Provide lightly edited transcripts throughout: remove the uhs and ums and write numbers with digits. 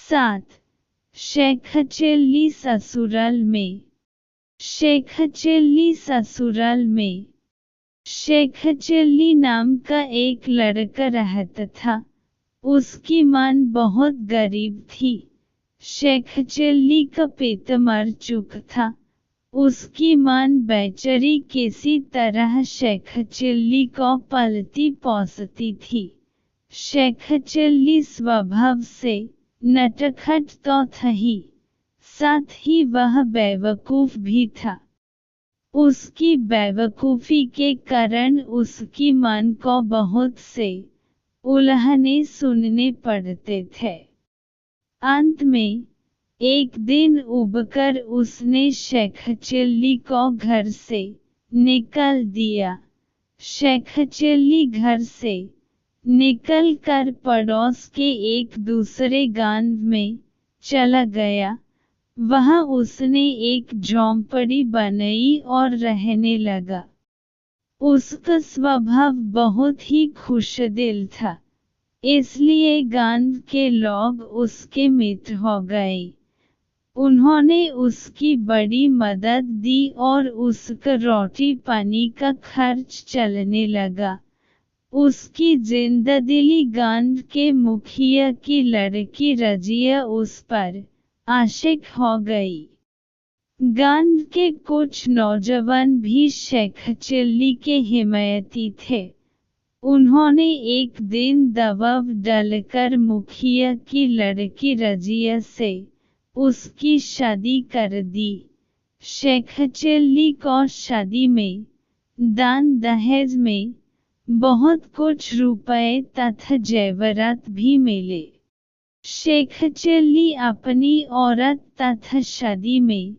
7. शेखचिल्ली ससुराल में। शेखचिल्ली ससुराल में शेखचिल्ली नाम का एक लड़का रहता था। उसकी मां बहुत गरीब थी। शेखचिल्ली का पिता मर चुका था। उसकी मां बेचारी किसी तरह शेखचिल्ली को पालती पोसती थी। शेखचिल्ली स्वभाव से नटखट तो था ही, साथ ही वह बेवकूफ भी था। उसकी बेवकूफी के कारण उसकी मां को बहुत से उल्हाने सुनने पड़ते थे। अंत में एक दिन उबकर उसने शेखचिल्ली को घर से निकाल दिया। शेखचिल्ली घर से निकलकर पड़ोस के एक दूसरे गांव में चला गया। वहां उसने एक झोंपड़ी बनाई और रहने लगा। उसका स्वभाव बहुत ही खुशदिल था, इसलिए गांव के लोग उसके मित्र हो गए। उन्होंने उसकी बड़ी मदद दी और उसका रोटी पानी का खर्च चलने लगा। उसकी जिंददिली गांव के मुखिया की लड़की रजिया उस पर आशिक हो गई। गांव के कुछ नौजवान भी शेखचिल्ली के हिमायती थे। उन्होंने एक दिन दबाव डालकर मुखिया की लड़की रजिया से उसकी शादी कर दी। शेखचिल्ली को शादी में दान दहेज में बहुत कुछ रुपए तथा जेवरात भी मिले। शेखचिल्ली अपनी औरत तथा शादी में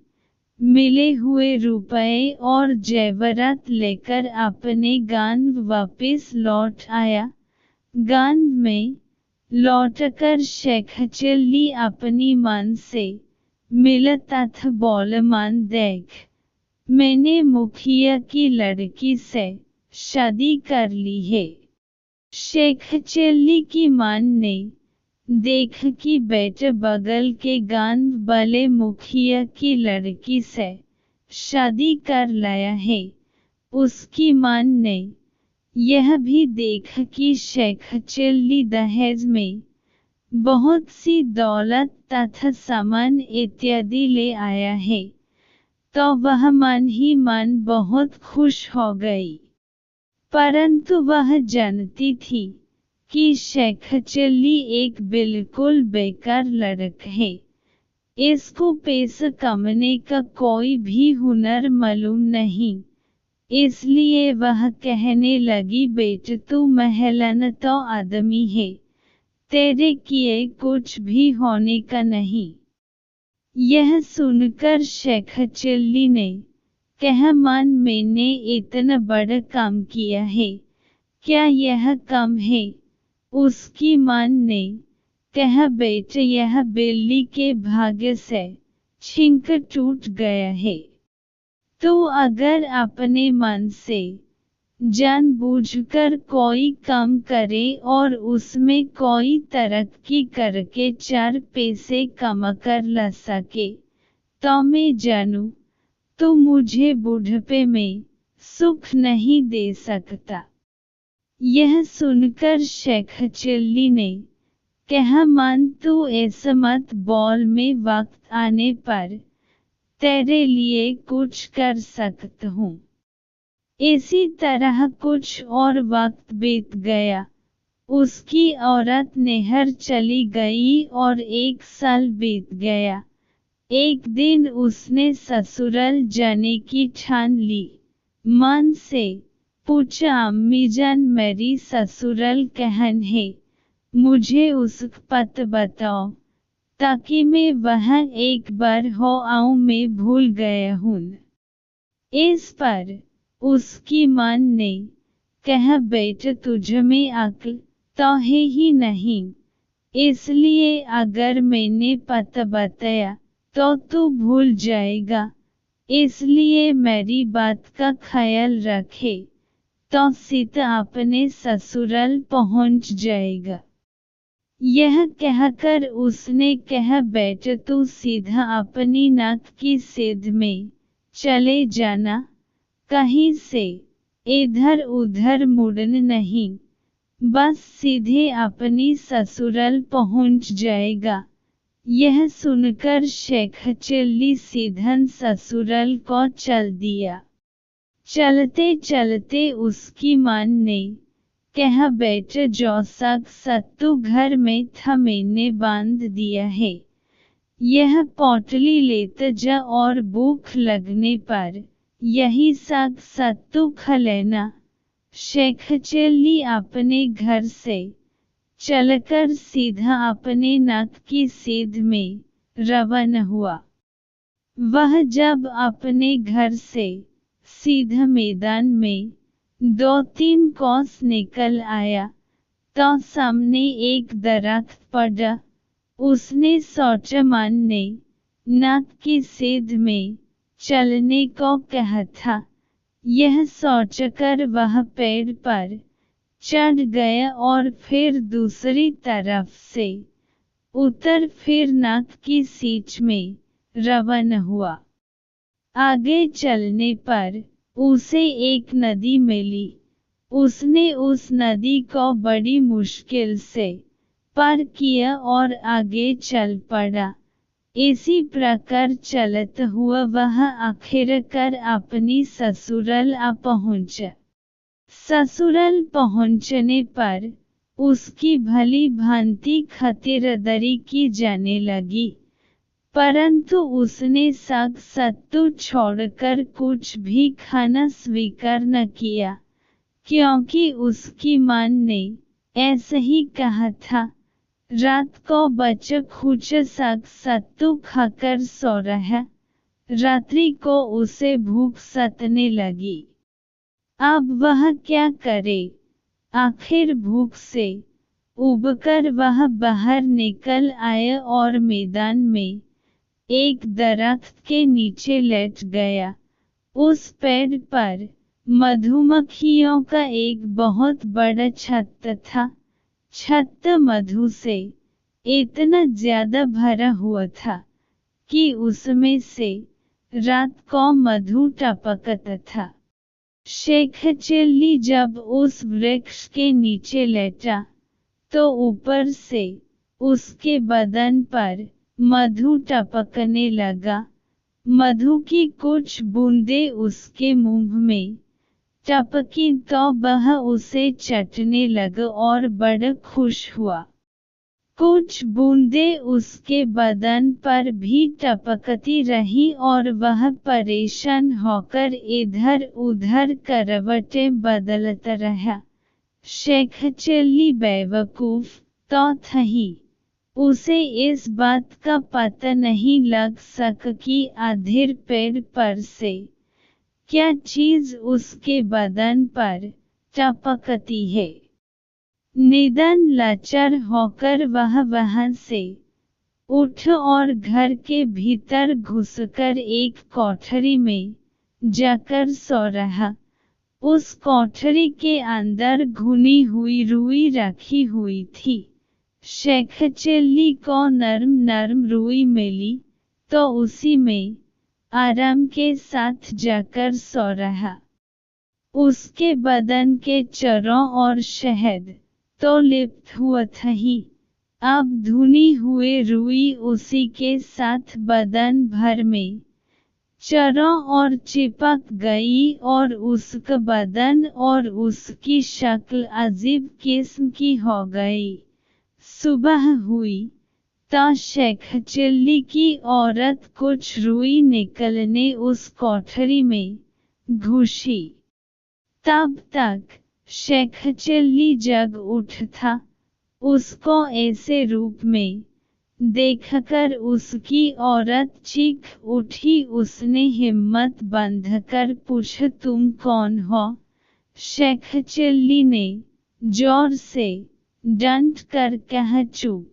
मिले हुए रुपए और जेवरात लेकर अपने गांव वापस लौट आया। गांव में लौटकर शेखचिल्ली अपनी मां से मिला तथा बोला, मां देख, मैंने मुखिया की लड़की से शादी कर ली है। शेखचिल्ली की मां ने देख कि बेटा बगल के गांव वाले मुखिया की लड़की से शादी कर लाया है। उसकी मां ने यह भी देख कि शेखचिल्ली दहेज में बहुत सी दौलत तथा सामान इत्यादि ले आया है, तो वह मन ही मन बहुत खुश हो गई। परंतु वह जानती थी कि शेखचिल्ली एक बिल्कुल बेकार लड़का है। इसको पैसा कमाने का कोई भी हुनर मालूम नहीं। इसलिए वह कहने लगी, बेटा तू महलाना तो आदमी है, तेरे किए कुछ भी होने का नहीं। यह सुनकर शेखचिल्ली ने कहा, मां मैंने इतना बड़ा काम किया है, क्या यह कम है? उसकी मां ने कहा, बेटा यह बिल्ली के भाग्य से छिंक टूट गया है। तो अगर अपने मन से जानबूझकर कोई काम करे और उसमें कोई तरक्की करके 4 पैसे कमा कर ला सके, तो मैं जानूं तो मुझे बुढ़ापे में सुख नहीं दे सकता। यह सुनकर शेखचिल्ली ने कहा, मां तू ऐसा मत बोल, मैं वक्त आने पर तेरे लिए कुछ कर सकता हूँ। इसी तरह कुछ और वक्त बीत गया। उसकी औरत नैहर चली गई और 1 साल बीत गया। एक दिन उसने ससुराल जाने की ठान ली। मां से पूछा, अम्मी जान मेरी ससुराल कहाँ है, मुझे उसका पता बताओ ताकि मैं वहाँ एक बार हो आऊं, मैं भूल गया हूँ। इस पर उसकी मां ने कहा, बेटा तुझ में अक्ल तो है ही नहीं, इसलिए अगर मैंने पता बताया तो तू भूल जाएगा। इसलिए मेरी बात का ख्याल रखे तो सीता अपने ससुराल पहुंच जाएगा। यह कहकर उसने कहा, बैठ तू सीधा अपनी नाक की सेध में चले जाना, कहीं से इधर उधर मुड़न नहीं, बस सीधे अपनी ससुराल पहुंच जाएगा। यह सुनकर शेख चिल्ली सीधन ससुराल को चल दिया। चलते चलते उसकी मां ने कहा, बेट जो साग सत्तू घर में था मैंने बांध दिया है, यह पोटली लेते जा और भूख लगने पर यही साग सत्तू खा लेना। शेख चिल्ली अपने घर से चलकर सीधा अपने नाक की सेध में रवाना हुआ। वह जब अपने घर से सीधा मैदान में 2-3 कोस निकल आया तो सामने एक दरख्त पड़ा। उसने सोचा मां ने नाक की सेध में चलने को कहा था। यह सोचकर वह पेड़ पर चढ़ गया और फिर दूसरी तरफ से उतर फिर नाक की सींच में रवाना हुआ। आगे चलने पर उसे एक नदी मिली। उसने उस नदी को बड़ी मुश्किल से पार किया और आगे चल पड़ा। इसी प्रकार चलता हुआ वह आखिरकार अपनी ससुराल आ पहुंचा। ससुराल पहुंचने पर उसकी भली भांति खातिरदारी की जाने लगी, परंतु उसने साग सत्तू छोड़कर कुछ भी खाना स्वीकार न किया, क्योंकि उसकी मां ने ऐसा ही कहा था। रात को बच्चा कुछ साग सत्तू खाकर सो रहा। रात्रि को उसे भूख सताने लगी। अब वह क्या करे? आखिर भूख से उबकर वह बाहर निकल आया और मैदान में एक दरख्त के नीचे लेट गया। उस पेड़ पर मधुमक्खियों का एक बहुत बड़ा छत्ता था। छत्ता मधु से इतना ज्यादा भरा हुआ था कि उसमें से रात को मधु टपकता था। शेख चिल्ली जब उस वृक्ष के नीचे लेटा तो ऊपर से उसके बदन पर मधु टपकने लगा। मधु की कुछ बूंदें उसके मुंह में टपकी तो वह उसे चटने लगा और बड़ा खुश हुआ। कुछ बूंदें उसके बदन पर भी टपकती रही और वह परेशान होकर इधर उधर करवटें बदलता रहा। शेख चिल्ली बेवकूफ तो था ही, उसे इस बात का पता नहीं लग सका कि आधेड़ पेड़ पर से क्या चीज उसके बदन पर टपकती है। निदान लाचार होकर वह वहां से उठ और घर के भीतर घुसकर एक कोठरी में जाकर सो रहा। उस कोठरी के अंदर घुनी हुई रुई रखी हुई थी। शेख चिल्ली को नरम नरम रुई मिली तो उसी में आराम के साथ जाकर सो रहा। उसके बदन के चारों ओर शहद तो लिप्त हुआ था ही, अब धुनी हुए रुई उसी के साथ बदन भर में चारों ओर चिपक गई और उसका बदन और उसकी शक्ल अजीब किस्म की हो गई। सुबह हुई तो शेख चिल्ली की औरत कुछ रुई निकलने उस कोठरी में घुसी। तब तक शेख चिल्ली जग उठ था। उसको ऐसे रूप में देखकर उसकी औरत चीख उठी। उसने हिम्मत बांधकर पूछा, तुम कौन हो? शेख चिल्ली ने जोर से डांट कर कहा, चुप।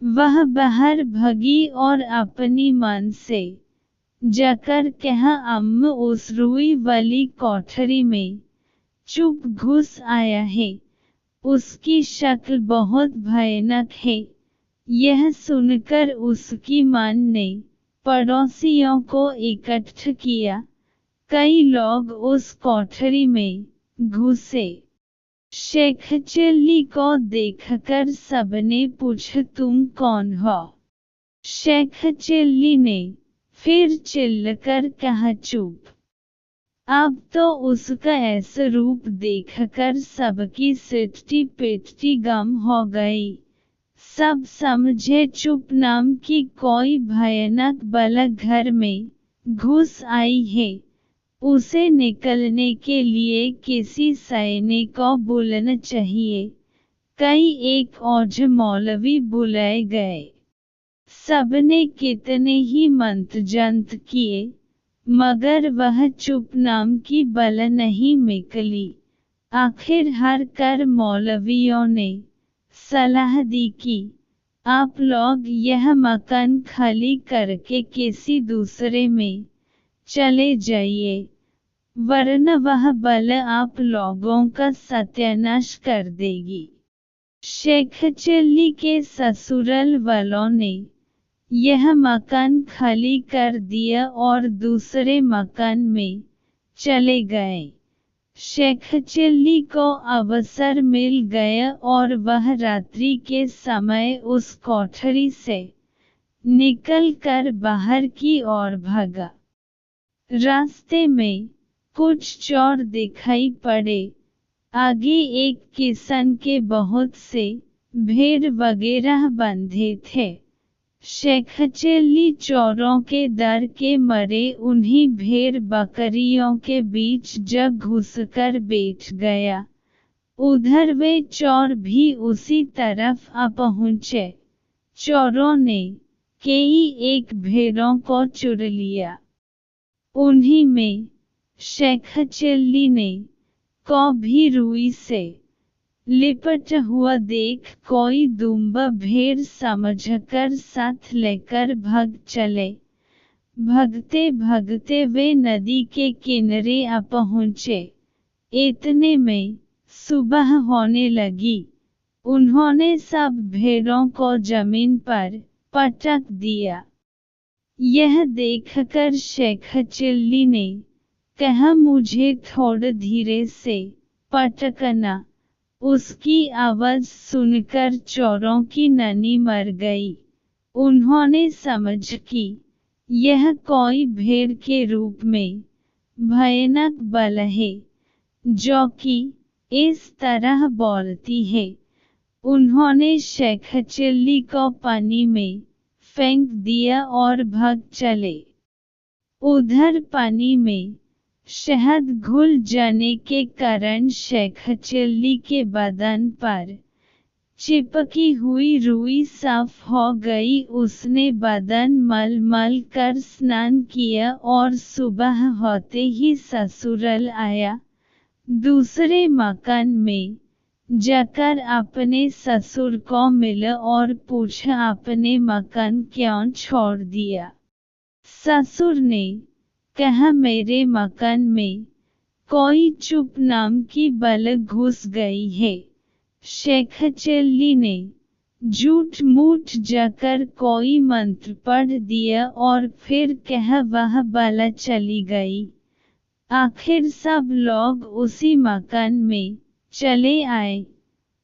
वह बाहर भागी और अपनी मां से जाकर कहा, अम्मा उस रुई वाली कोठरी में चुप घुस आया है। उसकी शक्ल बहुत भयानक है। यह सुनकर उसकी मां ने पड़ोसियों को इकट्ठा किया। कई लोग उस कोठरी में घुसे। शेख चिल्ली को देखकर सबने पूछा, तुम कौन हो? शेख चिल्ली ने फिर चिल्लाकर कहा, चुप। अब तो उसका ऐसा रूप देखकर सबकी सिट्टी पिट्टी गम हो गई। सब समझे चुप नाम की कोई भयानक बला घर में घुस आई है। उसे निकलने के लिए किसी सैनिक को बुलाना चाहिए। कई एक ओझ मौलवी बुलाए गए। सबने कितने ही मंत्रजंत किए, मगर वह चुप नाम की बला नहीं निकली। आखिर हर कर मौलवियों ने सलाह दी कि आप लोग यह मकान खाली करके किसी दूसरे में चले जाइए, वरना वह बला आप लोगों का सत्यानाश कर देगी। शेख चिल्ली के ससुराल वालों ने यह मकान खाली कर दिया और दूसरे मकान में चले गए। शेख चिल्ली को अवसर मिल गया और वह रात्रि के समय उस कोठरी से निकलकर बाहर की ओर भागा। रास्ते में कुछ चोर दिखाई पड़े। आगे एक किसान के बहुत से भेड़ वगैरह बंधे थे। शेख चिल्ली चोरों के डर के मारे उन्हीं भेड़ बकरियों के बीच जा घुसकर बैठ गया। उधर वे चोर भी उसी तरफ आ पहुँचे। चोरों ने कई एक भेड़ों को चुरा लिया। उन्हीं में शेख चिल्ली ने को भी रुई से लिपटा हुआ देख कोई दुम्बा भेड़ समझकर साथ लेकर भाग चले। भागते भागते वे नदी के किनारे आ पहुँचे। इतने में सुबह होने लगी। उन्होंने सब भेड़ों को जमीन पर पटक दिया। यह देखकर शेख चिल्ली ने कहा, मुझे थोड़ा धीरे से पटकना। उसकी आवाज़ सुनकर चोरों की ननी मर गई। उन्होंने समझ कि यह कोई भेड़ के रूप में भयानक बला है, जो कि इस तरह बोलती है। उन्होंने शेख चिल्ली को पानी में फेंक दिया और भाग चले। उधर पानी में शहद घुल जाने के कारण शेख चिल्ली के बदन पर चिपकी हुई रुई साफ हो गई। उसने बदन मल मल कर स्नान किया और सुबह होते ही ससुराल आया। दूसरे मकान में जाकर अपने ससुर को मिला और पूछा, आपने मकान क्यों छोड़ दिया? ससुर ने कहा, मेरे मकान में कोई चुप नाम की बला घुस गई है। शेख चिल्ली ने झूठ मूठ जाकर कोई मंत्र पढ़ दिया और फिर कहा वह बला चली गई। आखिर सब लोग उसी मकान में चले आए।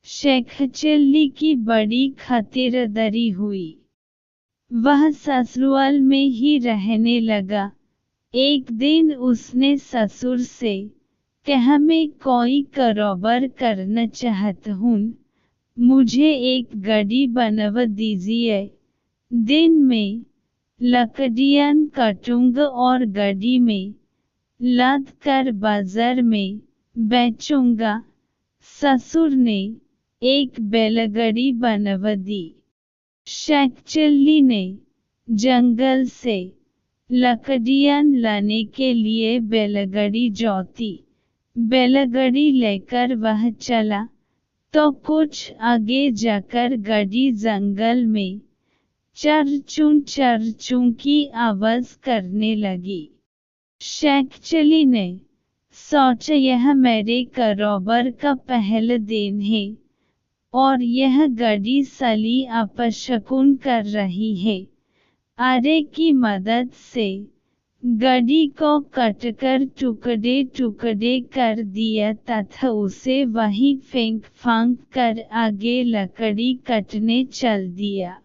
शेख चिल्ली की बड़ी खातिरदारी हुई। वह ससुराल में ही रहने लगा। एक दिन उसने ससुर से कहा, मैं कोई कारोबार करना चाहता हूँ, मुझे एक गाड़ी बनवा दीजिए। दिन में लकड़ियाँ काटूंगा और गाड़ी में लाद कर बाजार में बेचूंगा। ससुर ने एक बैलगाड़ी बनवा दी। शेख चिल्ली ने जंगल से लकड़ियाँ लाने के लिए बैलगाड़ी जोती। बैलगाड़ी लेकर वह चला तो कुछ आगे जाकर गाड़ी जंगल में चरचूं की आवाज़ करने लगी। शेख चिल्ली ने सोचा, यह मेरे कारोबार का पहला दिन है, और यह गड़ी सली अपशकुन कर रही है। आरे की मदद से गड़ी को कटकर टुकड़े टुकड़े कर दिया तथा उसे वहीं फेंक फांक कर आगे लकड़ी कटने चल दिया।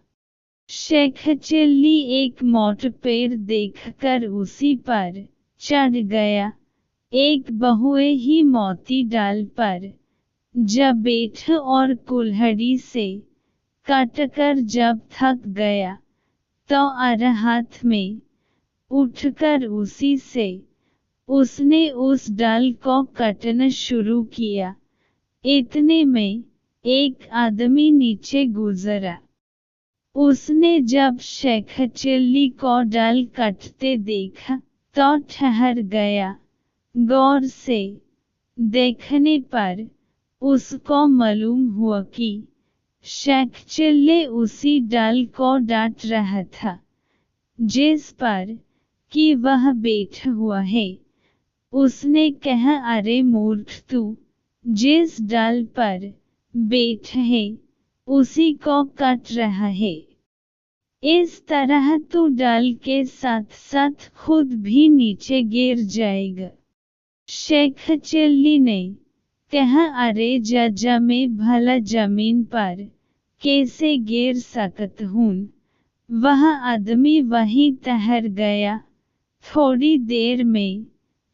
शेखचिल्ली एक मोट पेड़ देखकर उसी पर चढ़ गया। एक बहुए ही मोती डाल पर जब बैठ और कुल्हड़ी से काटकर जब थक गया तो हाथ में उठकर उसी से उसने उस डाल को काटना शुरू किया। इतने में एक आदमी नीचे गुजरा। उसने जब शेखचिल्ली को डाल काटते देखा तो ठहर गया। गौर से देखने पर उसको मालूम हुआ कि शेखचिल्ली उसी डाल को डांट रहा था जिस पर कि वह बैठा हुआ है। उसने कहा, अरे मूर्ख, तू जिस डाल पर बैठा है उसी को काट रहा है। इस तरह तू डाल के साथ साथ खुद भी नीचे गिर जाएगा। शेखचिल्ली ने कहा, अरे जजा, मैं भला जमीन पर कैसे गिर सकता हूँ। वह आदमी वहीं ठहर गया। थोड़ी देर में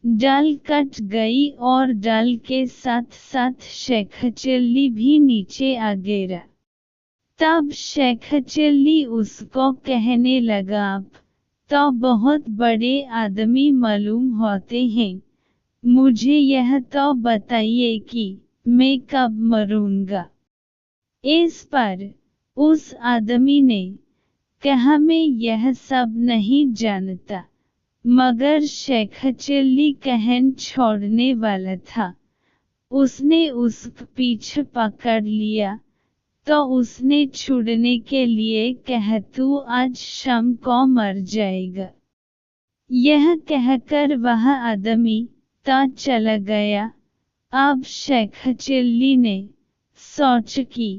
डाल कट गई और डाल के साथ साथ शेखचिल्ली भी नीचे आ गिरा। तब शेखचिल्ली उसको कहने लगा, आप तो बहुत बड़े आदमी मालूम होते हैं, मुझे यह तो बताइए कि मैं कब मरूंगा। इस पर उस आदमी ने कहा, मैं यह सब नहीं जानता। मगर शेखचिल्ली कहन छोड़ने वाला था। उसने उसका पीछे पकड़ लिया तो उसने छुड़ने के लिए कहा, तू आज शाम को मर जाएगा। यह कहकर वह आदमी तो चला गया। अब शेखचिल्ली ने सोचा कि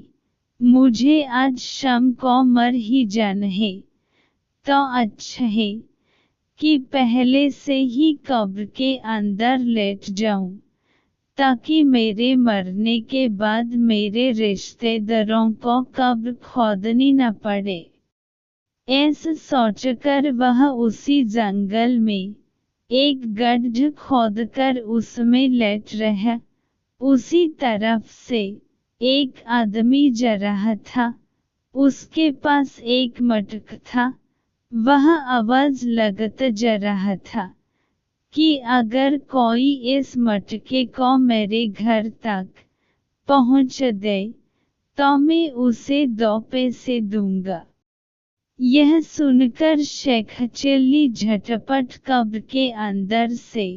मुझे आज शाम को मर ही जाना है, तो अच्छा है कि पहले से ही कब्र के अंदर लेट जाऊं, ताकि मेरे मरने के बाद मेरे रिश्तेदारों को कब्र खोदनी न पड़े। ऐसा सोचकर वह उसी जंगल में एक गड्ढा खोदकर उसमें लेट रहा। उसी तरफ से एक आदमी जा रहा था। उसके पास एक मटक था। वह आवाज लगाता जा रहा था कि अगर कोई इस मटके को मेरे घर तक पहुंच दे तो मैं उसे 2 पैसे दूंगा। यह सुनकर शेखचिल्ली झटपट कब्र के अंदर से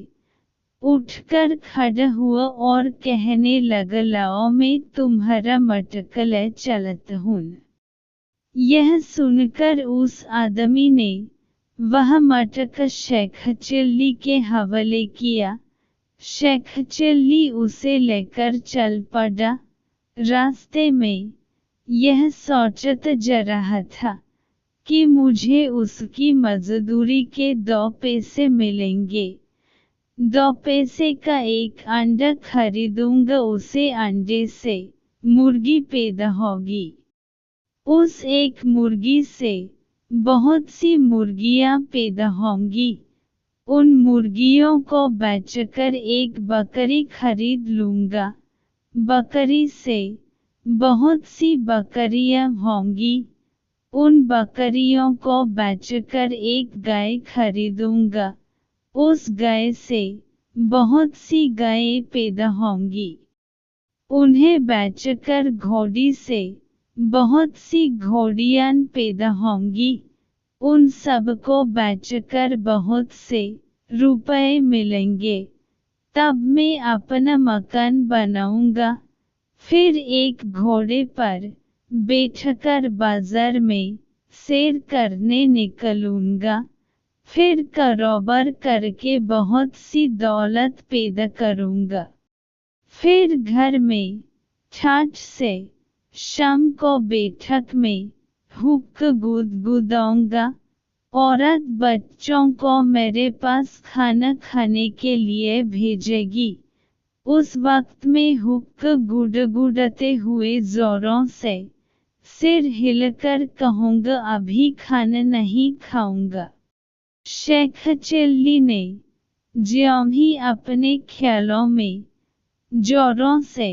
उठकर खड़ा हुआ और कहने लगा, लाओ, मैं तुम्हारा मटका ले चलता हूँ। यह सुनकर उस आदमी ने वह मटका शेखचिल्ली के हवाले किया। शेखचिल्ली उसे लेकर चल पड़ा। रास्ते में यह सोचता जा रहा था कि मुझे उसकी मजदूरी के 2 पैसे मिलेंगे। 2 पैसे का एक अंडा खरीदूंगा, उसे अंडे से मुर्गी पैदा होगी। उस एक मुर्गी से बहुत सी मुर्गियां पैदा होंगी। उन मुर्गियों को बेचकर एक बकरी खरीद लूंगा। बकरी से बहुत सी बकरियां होंगी। उन बकरियों को बेचकर एक गाय खरीदूंगा। उस गाय से बहुत सी गायें पैदा होंगी। उन्हें बेचकर घोड़ी से बहुत सी घोड़ियां पैदा होंगी। उन सब को बेचकर बहुत से रुपए मिलेंगे। तब मैं अपना मकान बनाऊंगा। फिर एक घोड़े पर बैठकर बाजार में सैर करने निकलूंगा। फिर कारोबार करके बहुत सी दौलत पैदा करूंगा। फिर घर में ठाठ से शाम को बैठक में हुक्क गुदगुदाऊंगा। औरत बच्चों को मेरे पास खाना खाने के लिए भेजेगी। उस वक्त में हुक्क गुड़गुड़ाते हुए जोरों से सिर हिलकर कहूँगा अभी खाना नहीं खाऊंगा। शेख चिल्ली ने ज्यों ही अपने ख्यालों में जोरों से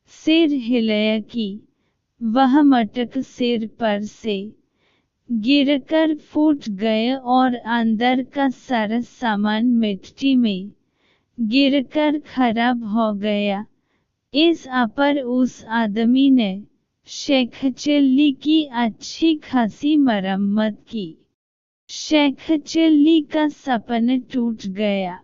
सिर हिलाया कि वह मटक सिर पर से गिरकर फूट गए और अंदर का सारा सामान मिट्टी में गिरकर खराब हो गया। इस पर उस आदमी ने शेख चिल्ली की अच्छी खासी मरम्मत की। शेख चिल्ली का सपना टूट गया।